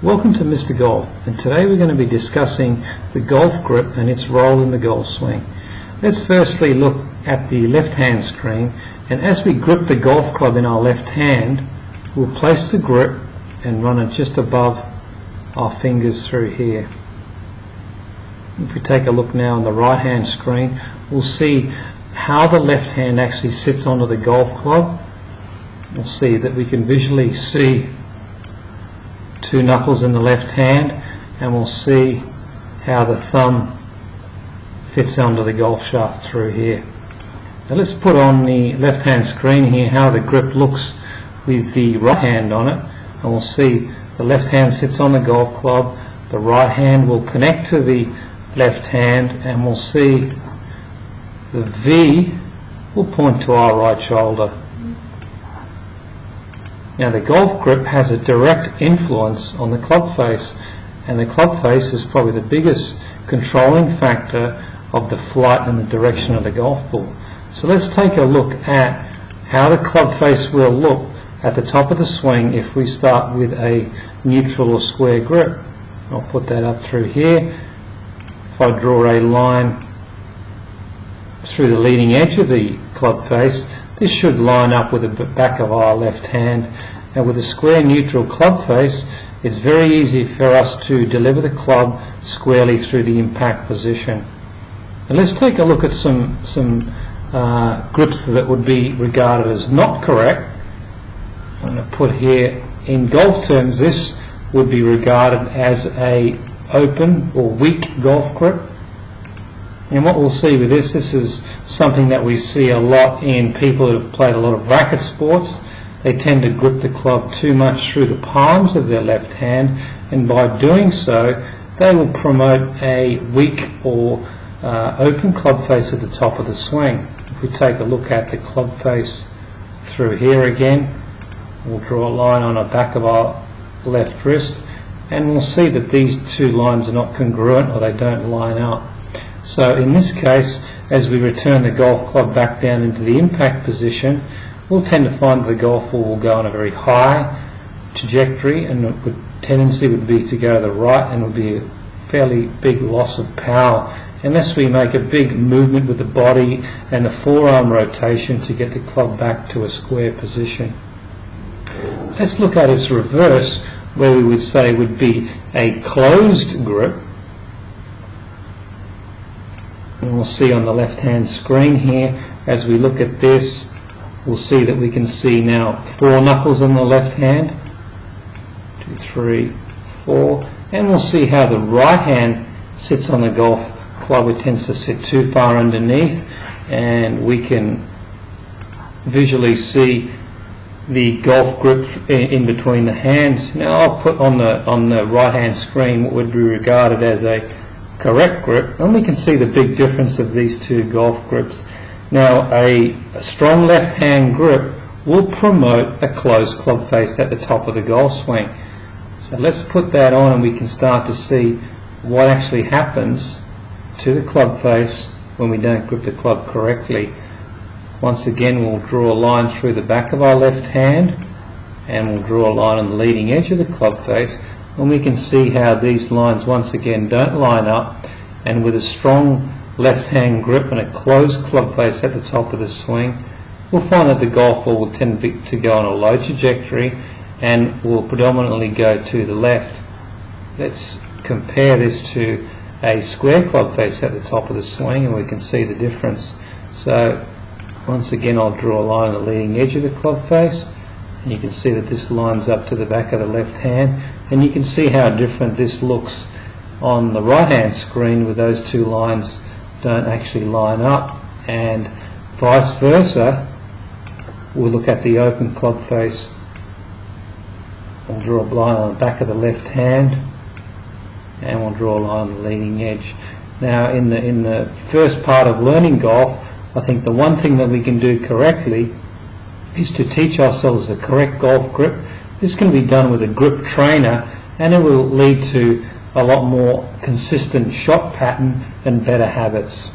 Welcome to Mr. Golf, and today we're going to be discussing the golf grip and its role in the golf swing. Let's firstly look at the left hand screen, and as we grip the golf club in our left hand, we'll place the grip and run it just above our fingers through here. If we take a look now on the right hand screen, we'll see how the left hand actually sits onto the golf club. We'll see that we can visually see two knuckles in the left hand, and we'll see how the thumb fits onto the golf shaft through here. Now let's put on the left hand screen here how the grip looks with the right hand on it, and we'll see the left hand sits on the golf club, the right hand will connect to the left hand, and we'll see the V will point to our right shoulder. Now the golf grip has a direct influence on the club face, and the club face is probably the biggest controlling factor of the flight and the direction of the golf ball. So let's take a look at how the club face will look at the top of the swing if we start with a neutral or square grip. I'll put that up through here. If I draw a line through the leading edge of the club face, this should line up with the back of our left hand, and with a square neutral club face it's very easy for us to deliver the club squarely through the impact position. And let's take a look at some grips that would be regarded as not correct. I'm going to put here, in golf terms, this would be regarded as a open or weak golf grip. And what we'll see with this is something that we see a lot in people that have played a lot of racket sports. They tend to grip the club too much through the palms of their left hand, and by doing so they will promote a weak or open club face at the top of the swing. If we take a look at the club face through here again, we'll draw a line on the back of our left wrist, and we'll see that these two lines are not congruent, or they don't line up. So in this case, as we return the golf club back down into the impact position, we'll tend to find that the golf ball will go on a very high trajectory, and the tendency would be to go to the right, and would be a fairly big loss of power unless we make a big movement with the body and the forearm rotation to get the club back to a square position. Let's look at its reverse, where we would say would be a closed grip. And we'll see on the left hand screen here, as we look at this, we'll see that we can see now 4 knuckles on the left hand, 2, 3, 4, and we'll see how the right hand sits on the golf club. It tends to sit too far underneath, and we can visually see the golf grip in between the hands. Now I'll put on the right hand screen what would be regarded as a correct grip, and we can see the big difference of these two golf grips. Now a strong left hand grip will promote a closed club face at the top of the golf swing. So let's put that on, and we can start to see what actually happens to the club face when we don't grip the club correctly. Once again, we'll draw a line through the back of our left hand, and we'll draw a line on the leading edge of the club face, and we can see how these lines once again don't line up, and with a strong left hand grip and a closed club face at the top of the swing, we'll find that the golf ball will tend to go on a low trajectory and will predominantly go to the left. Let's compare this to a square club face at the top of the swing, and we can see the difference. So once again, I'll draw a line on the leading edge of the club face, and you can see that this lines up to the back of the left hand, and you can see how different this looks on the right hand screen, where those two lines don't actually line up, and vice versa. We'll look at the open club face. We'll draw a line on the back of the left hand, and we'll draw a line on the leading edge. Now in the first part of learning golf, I think the one thing that we can do correctly is to teach ourselves the correct golf grip. This can be done with a grip trainer, and it will lead to a lot more consistent shot pattern and better habits.